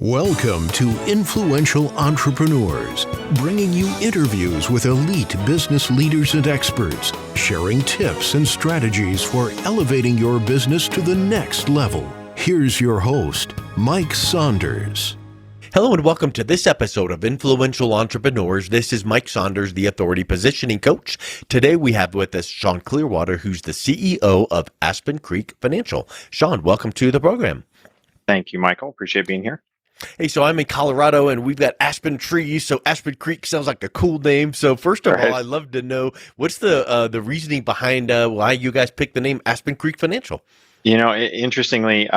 Welcome to Influential Entrepreneurs, bringing you interviews with elite business leaders and experts, sharing tips and strategies for elevating your business to the next level. Here's your host, Mike Saunders. Hello and welcome to this episode of Influential Entrepreneurs. This is Mike Saunders, the Authority Positioning Coach. Today we have with us Shaun Clearwater, who's the CEO of Aspen Creek Financial. Shaun, welcome to the program. Thank you, Michael. Appreciate being here. Hey, so I'm in Colorado and we've got aspen trees, so Aspen Creek sounds like a cool name. So first of all, I'd love to know what's the reasoning behind why you guys picked the name Aspen Creek Financial? You know, interestingly,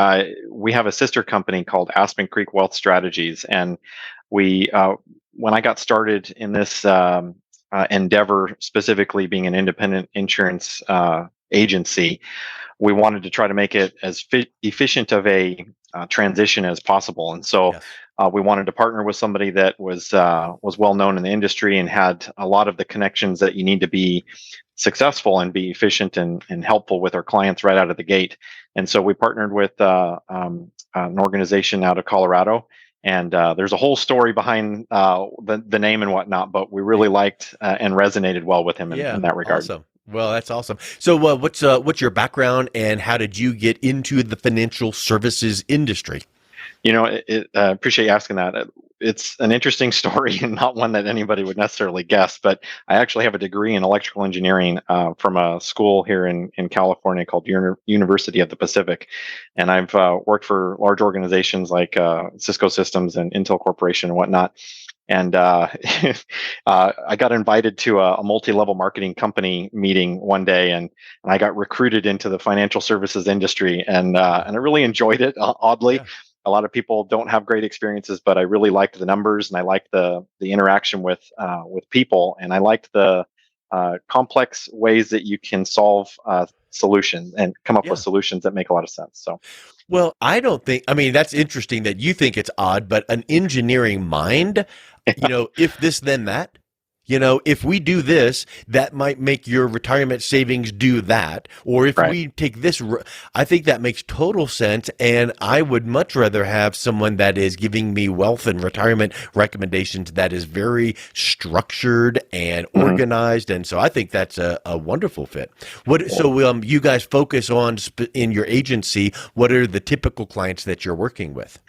we have a sister company called Aspen Creek Wealth Strategies, and we, when I got started in this endeavor, specifically being an independent insurance agency, we wanted to try to make it as efficient of a transition as possible, and so we wanted to partner with somebody that was well known in the industry and had a lot of the connections that you need to be successful and be efficient and helpful with our clients right out of the gate. And so we partnered with an organization out of Colorado, and there's a whole story behind the name and whatnot, but we really liked and resonated well with him in that regard. Awesome. Well, that's awesome. So what's your background and how did you get into the financial services industry? You know, appreciate you asking that. It's an interesting story and not one that anybody would necessarily guess, but I actually have a degree in electrical engineering from a school here in California called University of the Pacific. And I've worked for large organizations like Cisco Systems and Intel Corporation and whatnot. And I got invited to a multi-level marketing company meeting one day, and I got recruited into the financial services industry, and I really enjoyed it. Oddly, a lot of people don't have great experiences, but I really liked the numbers, and I liked the interaction with people, and I liked the complex ways that you can solve solutions and come up with solutions that make a lot of sense. So. Well, I mean, that's interesting that you think it's odd, but an engineering mind, if this, then that, if we do this, that might make your retirement savings do that. Or if we take this, I think that makes total sense. And I would much rather have someone that is giving me wealth and retirement recommendations that is very structured and organized. And so I think that's a wonderful fit. So you guys focus on in your agency, what are the typical clients that you're working with?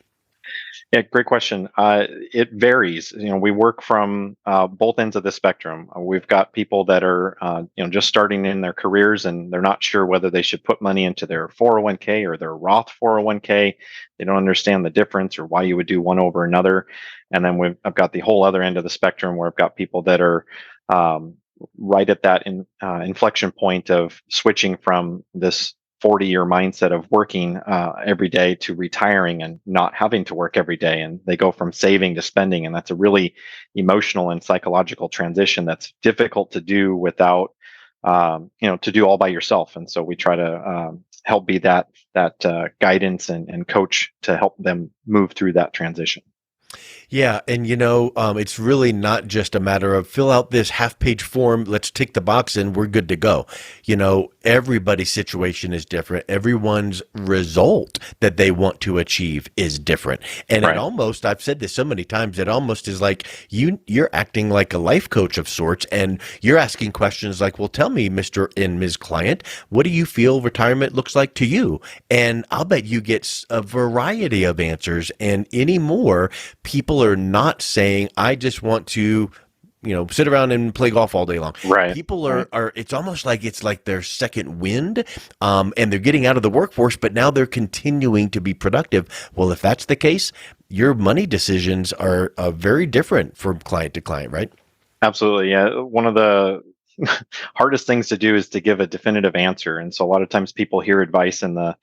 Yeah, great question. It varies. We work from both ends of the spectrum. We've got people that are, just starting in their careers and they're not sure whether they should put money into their 401k or their Roth 401k. They don't understand the difference or why you would do one over another. And then I've got the whole other end of the spectrum where I've got people that are right at that inflection point of switching from this 40-year mindset of working every day to retiring and not having to work every day. And they go from saving to spending. And that's a really emotional and psychological transition that's difficult to do without, to do all by yourself. And so we try to help be that guidance and coach to help them move through that transition. Yeah. And, it's really not just a matter of fill out this half-page form, let's tick the box and we're good to go. Everybody's situation is different. Everyone's result that they want to achieve is different. And it almost, I've said this so many times, it almost is like you're acting like a life coach of sorts, and you're asking questions like, well, tell me, Mr. and Ms. Client, what do you feel retirement looks like to you? And I'll bet you get a variety of answers. And anymore, people are not saying, I just want to sit around and play golf all day long. People are it's almost like it's like their second wind, and they're getting out of the workforce, but now they're continuing to be productive. Well, if that's the case, your money decisions are very different from client to client, right? Absolutely. Yeah. One of the hardest things to do is to give a definitive answer. And so a lot of times people hear advice in the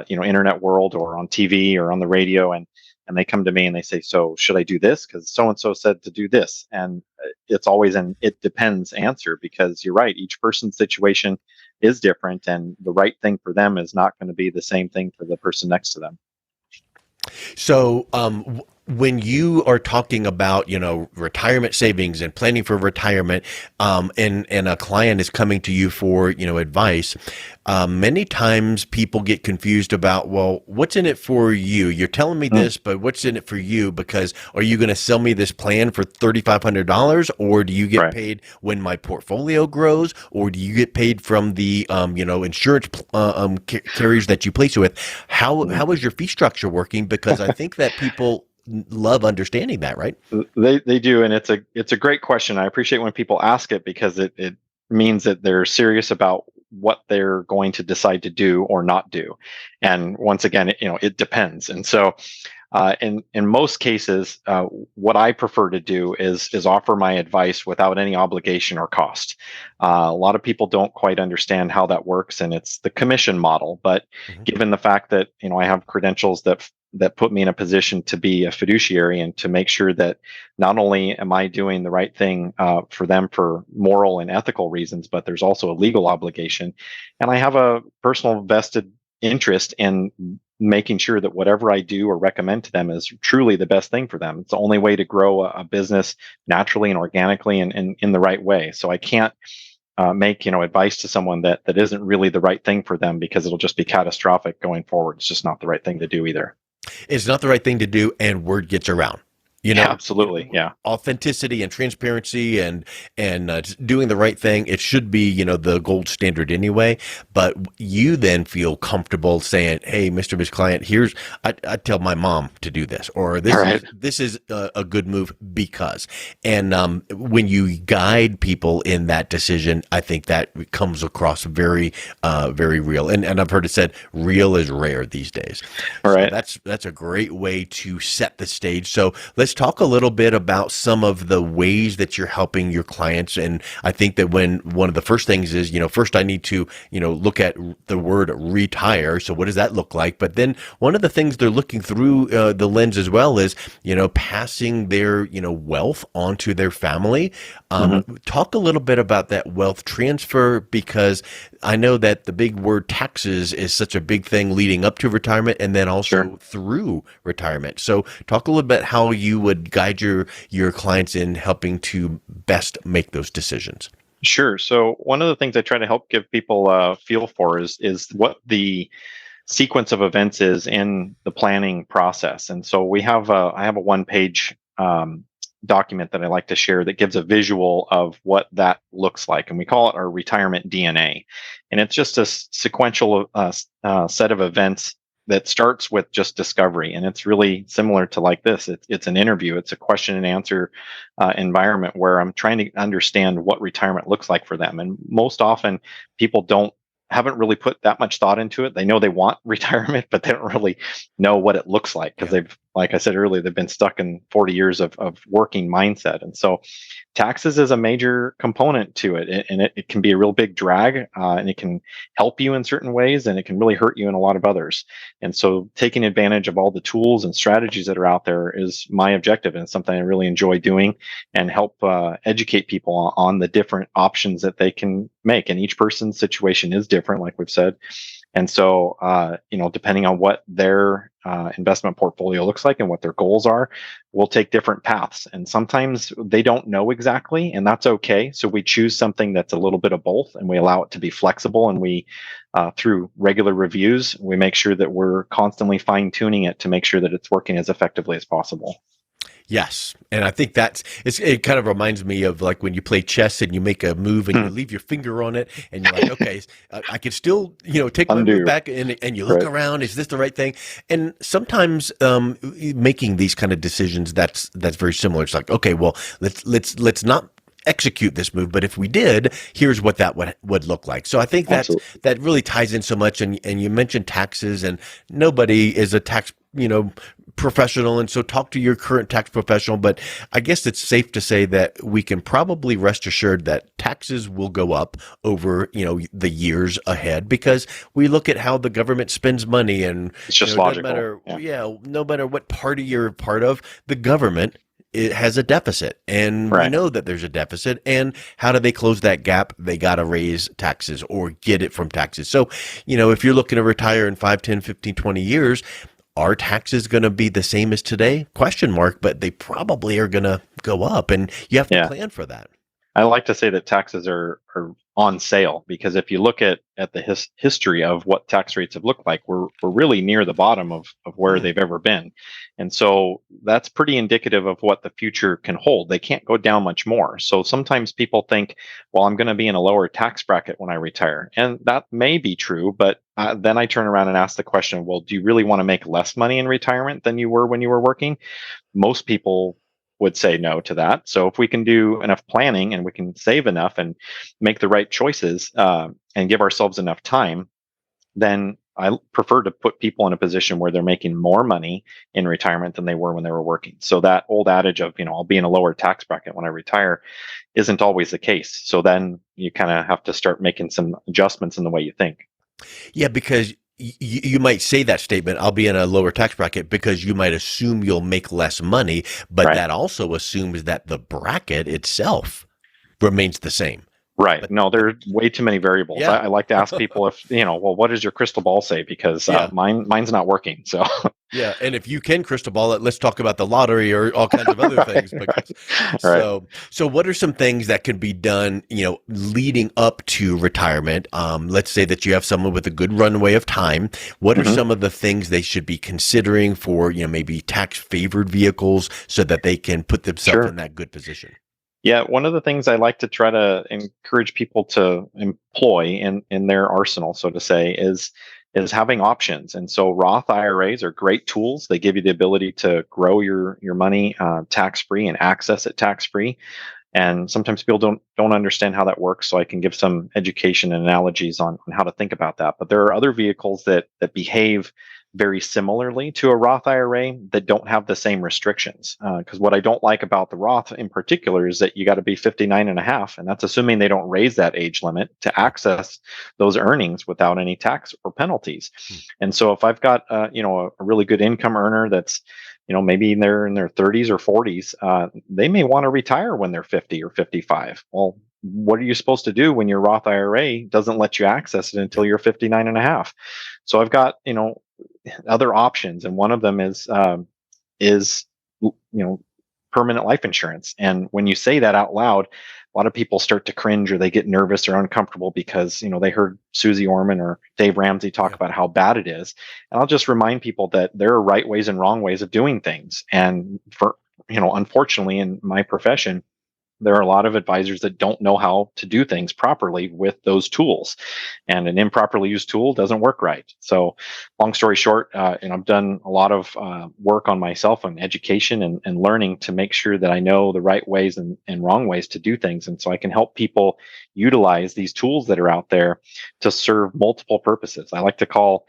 internet world or on TV or on the radio, and they come to me and they say, so should I do this? Because so-and-so said to do this. And it's always an it depends answer, because you're right. Each person's situation is different, and the right thing for them is not going to be the same thing for the person next to them. So when you are talking about, retirement savings and planning for retirement, and a client is coming to you for, advice, many times people get confused about, well, what's in it for you? You're telling me this, but what's in it for you? Because are you going to sell me this plan for $3,500, or do you get Right. paid when my portfolio grows, or do you get paid from the, insurance carriers that you place with? How is your fee structure working? Because I think that people love understanding that, right? They do, and it's a great question. I appreciate when people ask it because it means that they're serious about what they're going to decide to do or not do. And once again, it depends. And so, in most cases, what I prefer to do is offer my advice without any obligation or cost. A lot of people don't quite understand how that works, and it's the commission model. But Mhm. given the fact that I have credentials that put me in a position to be a fiduciary and to make sure that not only am I doing the right thing for them for moral and ethical reasons, but there's also a legal obligation, and I have a personal vested interest in making sure that whatever I do or recommend to them is truly the best thing for them. It's the only way to grow a business naturally and organically and in the right way. So I can't make advice to someone that isn't really the right thing for them because it'll just be catastrophic going forward. It's just not the right thing to do either. It's not the right thing to do, and word gets around. Yeah, absolutely. Yeah. Authenticity and transparency and doing the right thing. It should be, the gold standard anyway. But you then feel comfortable saying, "Hey, Mr. Miss Client, I tell my mom to do this, or All right. this is a good move because." And when you guide people in that decision, I think that comes across very, very real. And I've heard it said, "Real is rare these days." All So right. that's a great way to set the stage. So let's talk a little bit about some of the ways that you're helping your clients. And I think that when one of the first things is, first I need to, look at the word retire. So what does that look like? But then one of the things they're looking through the lens as well is, passing their, wealth onto their family. hmm Talk a little bit about that wealth transfer, because I know that the big word taxes is such a big thing leading up to retirement and then also Sure. through retirement. So talk a little bit how you would guide your clients in helping to best make those decisions. Sure. So one of the things I try to help give people a feel for is what the sequence of events is in the planning process. And so I have a one page document that I like to share that gives a visual of what that looks like, and we call it our retirement DNA. And it's just a sequential set of events that starts with just discovery, and it's really similar to like this. It's an interview. It's a question and answer environment where I'm trying to understand what retirement looks like for them. And most often, people haven't really put that much thought into it. They know they want retirement, but they don't really know what it looks like because Yeah. like I said earlier, they've been stuck in 40 years of working mindset. And so taxes is a major component to it. And it can be a real big drag, and it can help you in certain ways, and it can really hurt you in a lot of others. And so taking advantage of all the tools and strategies that are out there is my objective. And it's something I really enjoy doing and help educate people on the different options that they can make. And each person's situation is different, like we've said. And so, depending on what their investment portfolio looks like and what their goals are, we'll take different paths. And sometimes they don't know exactly, and that's okay. So we choose something that's a little bit of both, and we allow it to be flexible. And we, through regular reviews, we make sure that we're constantly fine tuning it to make sure that it's working as effectively as possible. Yes. And I think it kind of reminds me of like when you play chess and you make a move and you leave your finger on it and you're like, okay, I can still, take my move Undo. back, and you look Right. around, is this the right thing? And sometimes, making these kind of decisions, that's very similar. It's like, okay, well, let's not execute this move, but if we did, here's what that would look like. So I think Absolutely. that really ties in so much. And you mentioned taxes, and nobody is a tax, professional. And so talk to your current tax professional, but I guess it's safe to say that we can probably rest assured that taxes will go up over, the years ahead, because we look at how the government spends money, and, It's just it doesn't logical. matter. Yeah. Yeah. No matter what party you're a part of, the government, it has a deficit, and we Right. know that there's a deficit. And how do they close that gap? They got to raise taxes or get it from taxes. So, if you're looking to retire in 5, 10, 15, 20 years, are taxes going to be the same as today? Question mark, but they probably are going to go up, and you have to Yeah. plan for that. I like to say that taxes are on sale, because if you look at the history of what tax rates have looked like, we're really near the bottom of where Hmm. they've ever been. And so that's pretty indicative of what the future can hold. They can't go down much more. So sometimes people think, well, I'm going to be in a lower tax bracket when I retire. And that may be true, but then I turn around and ask the question, well, do you really want to make less money in retirement than you were when you were working? Most people would say no to that. So if we can do enough planning and we can save enough and make the right choices, and give ourselves enough time, then I prefer to put people in a position where they're making more money in retirement than they were when they were working. So that old adage of, I'll be in a lower tax bracket when I retire isn't always the case. So then you kind of have to start making some adjustments in the way you think. Yeah, because you might say that statement, I'll be in a lower tax bracket, because you might assume you'll make less money, but Right. that also assumes that the bracket itself remains the same. Right. But, No, there are way too many variables. yeah, I like to ask people if, well, what does your crystal ball say? Because yeah, mine's not working. So, yeah. And if you can crystal ball it, let's talk about the lottery or all kinds of other right, things. Because right. so what are some things that can be done, leading up to retirement? Let's say that you have someone with a good runway of time. What are Mhm. some of the things they should be considering for, maybe tax favored vehicles so that they can put themselves in Sure. that good position? Yeah, one of the things I like to try to encourage people to employ in their arsenal, so to say, is having options. And so Roth IRAs are great tools. They give you the ability to grow your money tax free and access it tax free. And sometimes people don't understand how that works, so I can give some education and analogies on how to think about that. But there are other vehicles that behave very similarly to a Roth IRA that don't have the same restrictions. Because what I don't like about the Roth in particular is that you got to be 59 and a half, and that's assuming they don't raise that age limit to access those earnings without any tax or penalties. Hmm. And so if I've got a really good income earner that's maybe they're in their 30s or 40s, they may want to retire when they're 50 or 55. Well, what are you supposed to do when your Roth IRA doesn't let you access it until Yep. you're 59 and a half? So I've got, other options. And one of them is, permanent life insurance. And when you say that out loud, a lot of people start to cringe or they get nervous or uncomfortable because they heard Susie Orman or Dave Ramsey talk Yeah. about how bad it is. And I'll just remind people that there are right ways and wrong ways of doing things. And for unfortunately, in my profession, there are a lot of advisors that don't know how to do things properly with those tools, and an improperly used tool doesn't work right. So, long story short, and I've done a lot of work on myself on education and learning to make sure that I know the right ways and wrong ways to do things, and so I can help people utilize these tools that are out there to serve multiple purposes. I like to call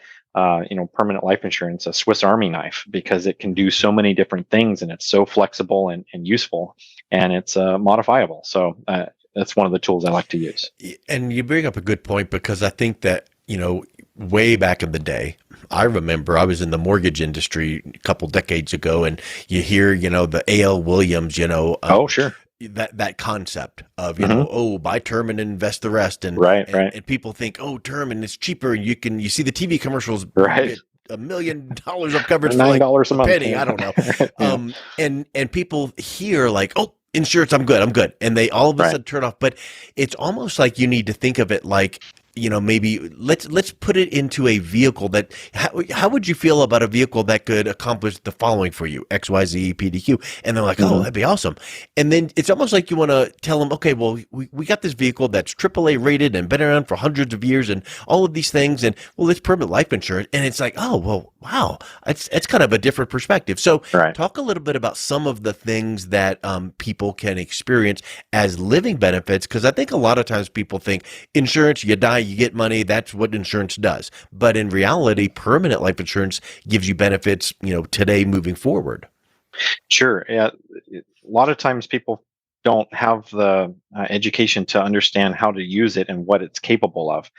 permanent life insurance a Swiss Army knife, because it can do so many different things, and it's so flexible and useful, and it's modifiable. So that's one of the tools I like to use. And you bring up a good point, because I think that, way back in the day, I remember I was in the mortgage industry a couple decades ago, and you hear, the A.L. Williams, Oh, sure. that concept of, Hmm. oh, buy term and invest the rest. And, Right, and, right, and people think, oh, term and it's cheaper. And you see the TV commercials, you can right. get $1 million of coverage for like $9 a a month. penny. I don't know. Yeah, And people hear like, oh, insurance, I'm good. I'm good. And they all of a right. sudden turn off. But it's almost like you need to think of it like, maybe let's put it into a vehicle that, how would you feel about a vehicle that could accomplish the following for you, XYZ, PDQ? And they're like, oh, Hmm. that'd be awesome. And then it's almost like you want to tell them, okay, well, we got this vehicle that's AAA rated and been around for hundreds of years and all of these things. And well, it's permanent life insurance. And it's like, oh, well, wow, it's kind of a different perspective. So Right. talk a little bit about some of the things that people can experience as living benefits. Because I think a lot of times people think insurance, you die, you get money. That's what insurance does. But in reality, permanent life insurance gives you benefits, today moving forward. Sure. Yeah. A lot of times people don't have the education to understand how to use it and what it's capable of.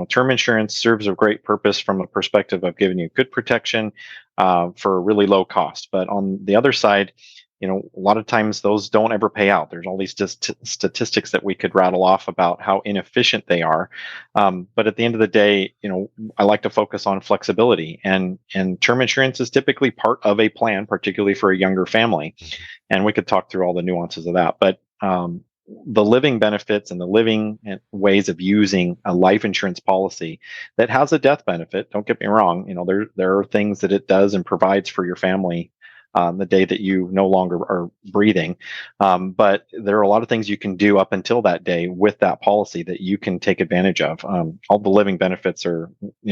Term insurance serves a great purpose from a perspective of giving you good protection for a really low cost. But on the other side, a lot of times those don't ever pay out. There's all these statistics that we could rattle off about how inefficient they are. But at the end of the day, I like to focus on flexibility, and term insurance is typically part of a plan, particularly for a younger family. And we could talk through all the nuances of that. But the living benefits and the living ways of using a life insurance policy that has a death benefit, don't get me wrong, there are things that it does and provides for your family the day that you no longer are breathing. But there are a lot of things you can do up until that day with that policy that you can take advantage of. All the living benefits are,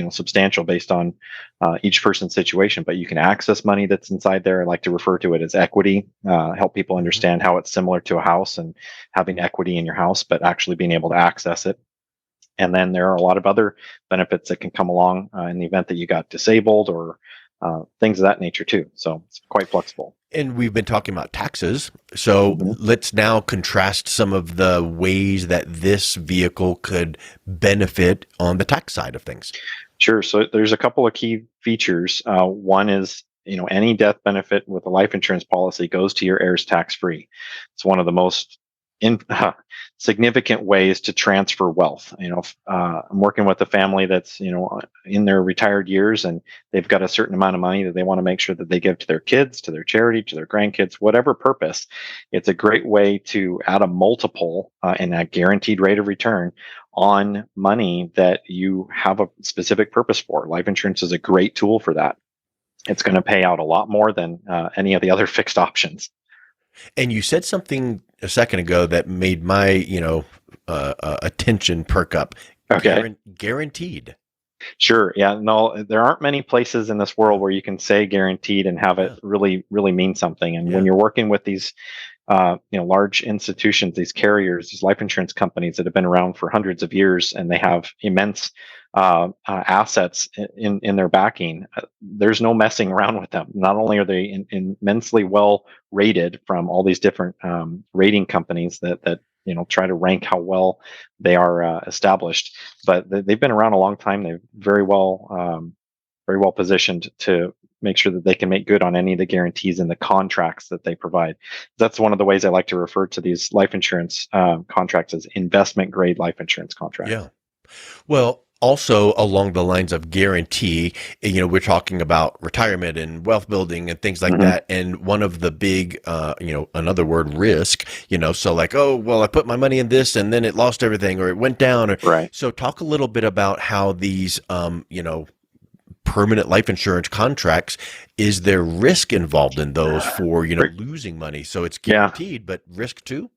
substantial based on each person's situation, but you can access money that's inside there. I like to refer to it as equity, help people understand how it's similar to a house and having equity in your house, but actually being able to access it. And then there are a lot of other benefits that can come along in the event that you got disabled or things of that nature too. So it's quite flexible. And we've been talking about taxes. So let's now contrast some of the ways that this vehicle could benefit on the tax side of things. Sure. So there's a couple of key features. One is, any death benefit with a life insurance policy goes to your heirs tax-free. It's one of the most significant ways to transfer wealth. I'm working with a family that's, in their retired years, and they've got a certain amount of money that they want to make sure that they give to their kids, to their charity, to their grandkids, whatever purpose. It's a great way to add a multiple and a guaranteed rate of return on money that you have a specific purpose for. Life insurance is a great tool for that. It's going to pay out a lot more than any of the other fixed options. And you said something a second ago that made my, attention perk up. Okay. Guaranteed. Sure. Yeah. No, there aren't many places in this world where you can say guaranteed and have it really, really mean something. And when you're working with these, large institutions, these carriers, these life insurance companies that have been around for hundreds of years, and they have immense assets in their backing, there's no messing around with them. Not only are they immensely well rated from all these different rating companies that try to rank how well they are established, but they've been around a long time. They're very well positioned to make sure that they can make good on any of the guarantees in the contracts that they provide. That's one of the ways I like to refer to these life insurance contracts as investment grade life insurance contracts. Yeah. Well, also along the lines of guarantee, we're talking about retirement and wealth building and things like that. And one of the big, another word, risk, so like, oh, well, I put my money in this and then it lost everything or it went down. Right. So talk a little bit about how these, permanent life insurance contracts, is there risk involved in those for, losing money? So it's guaranteed, but risk too?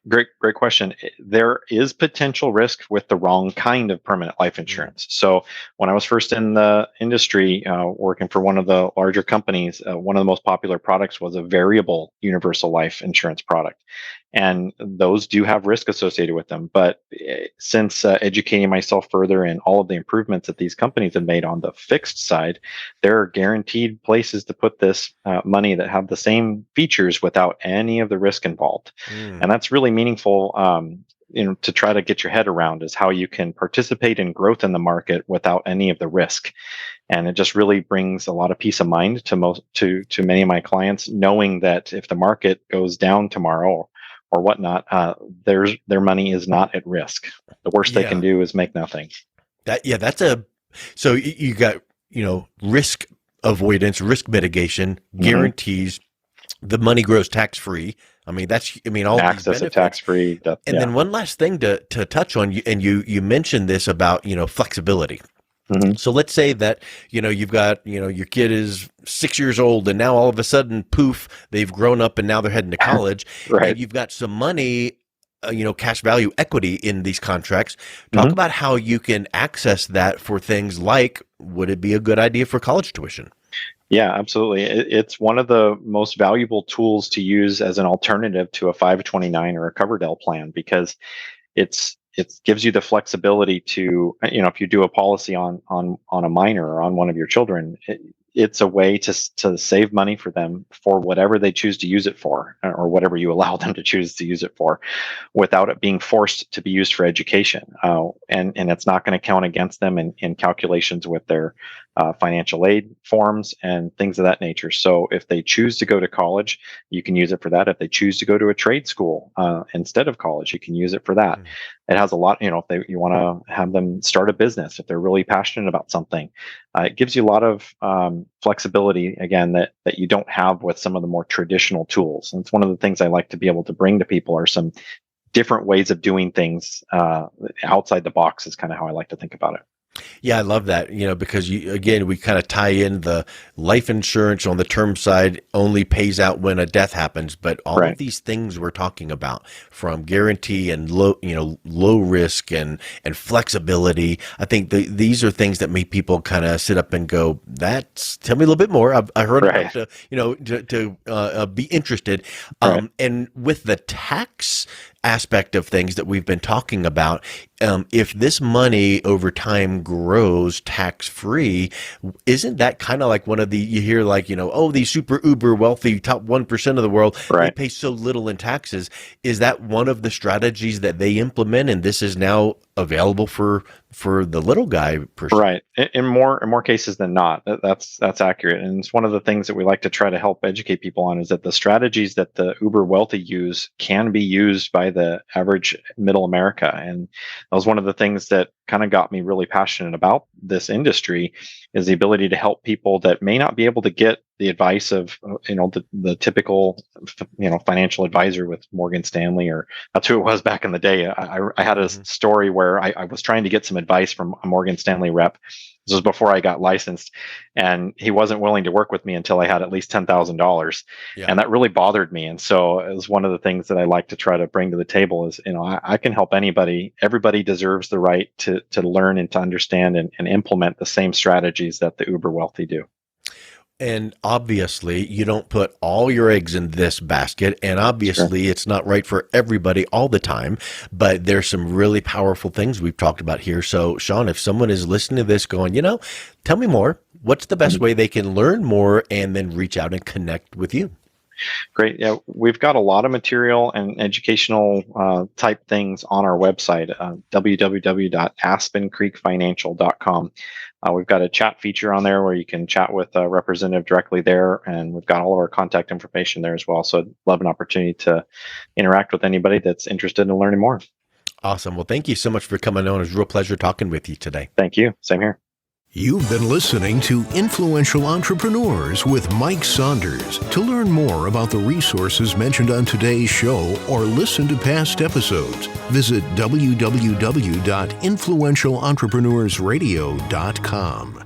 Great question. There is potential risk with the wrong kind of permanent life insurance. So when I was first in the industry, working for one of the larger companies, one of the most popular products was a variable universal life insurance product. And those do have risk associated with them. But since educating myself further in all of the improvements that these companies have made on the fixed side, there are guaranteed places to put this money that have the same features without any of the risk involved. And that's really meaningful to try to get your head around, is how you can participate in growth in the market without any of the risk. And it just really brings a lot of peace of mind to many of my clients, knowing that if the market goes down tomorrow or whatnot, their money is not at risk. The worst they can do is make nothing. So you got, risk avoidance, risk mitigation, guarantees, the money grows tax-free. All access to tax-free. Then one last thing to touch on, and you mentioned this about, flexibility. So let's say that, you've got, your kid is 6 years old and now all of a sudden, poof, they've grown up and now they're heading to college. Right. And you've got some money, cash value equity in these contracts. Talk about how you can access that for things like, would it be a good idea for college tuition? Yeah, absolutely. It's one of the most valuable tools to use as an alternative to a 529 or a Coverdell plan, because it gives you the flexibility to, if you do a policy on a minor or on one of your children, it's a way to save money for them for whatever they choose to use it for, or whatever you allow them to choose to use it for, without it being forced to be used for education. And it's not going to count against them in calculations with their financial aid forms, and things of that nature. So if they choose to go to college, you can use it for that. If they choose to go to a trade school instead of college, you can use it for that. It has a lot, if you want to have them start a business, if they're really passionate about something, it gives you a lot of flexibility, again, that you don't have with some of the more traditional tools. And it's one of the things I like to be able to bring to people are some different ways of doing things outside the box is kind of how I like to think about it. Yeah, I love that, because we kind of tie in the life insurance on the term side only pays out when a death happens, but all Right. of these things we're talking about, from guarantee and low risk and flexibility, I think these are things that make people kind of sit up and go, tell me a little bit more. I heard Right. about to be interested. Right. And with the tax aspect of things that we've been talking about, if this money over time grows tax free, isn't that kind of like one of you hear like, these super uber wealthy top 1% of the world, they Right. pay so little in taxes. Is that one of the strategies that they implement? And this is now available for the little guy per se? Right. In more cases than not, that's accurate. And it's one of the things that we like to try to help educate people on is that the strategies that the uber wealthy use can be used by the average middle America. And that was one of the things that kind of got me really passionate about this industry, is the ability to help people that may not be able to get the advice of the typical financial advisor with Morgan Stanley, or that's who it was back in the day. I had a story where I was trying to get some advice from a Morgan Stanley rep. This was before I got licensed, and he wasn't willing to work with me until I had at least $10,000, Yeah. and that really bothered me. And so it was one of the things that I like to try to bring to the table is, I can help anybody. Everybody deserves the right to learn and to understand and implement the same strategies that the uber wealthy do. And obviously, you don't put all your eggs in this basket, and obviously, It's not right for everybody all the time, but there's some really powerful things we've talked about here. So, Shaun, if someone is listening to this going, tell me more, what's the best way they can learn more and then reach out and connect with you? Great. Yeah, we've got a lot of material and educational type things on our website, www.aspencreekfinancial.com. We've got a chat feature on there where you can chat with a representative directly there, and we've got all of our contact information there as well. So I'd love an opportunity to interact with anybody that's interested in learning more. Awesome. Well, thank you so much for coming on. It was a real pleasure talking with you today. Thank you. Same here. You've been listening to Influential Entrepreneurs with Mike Saunders. To learn more about the resources mentioned on today's show or listen to past episodes, visit www.influentialentrepreneurssradio.com.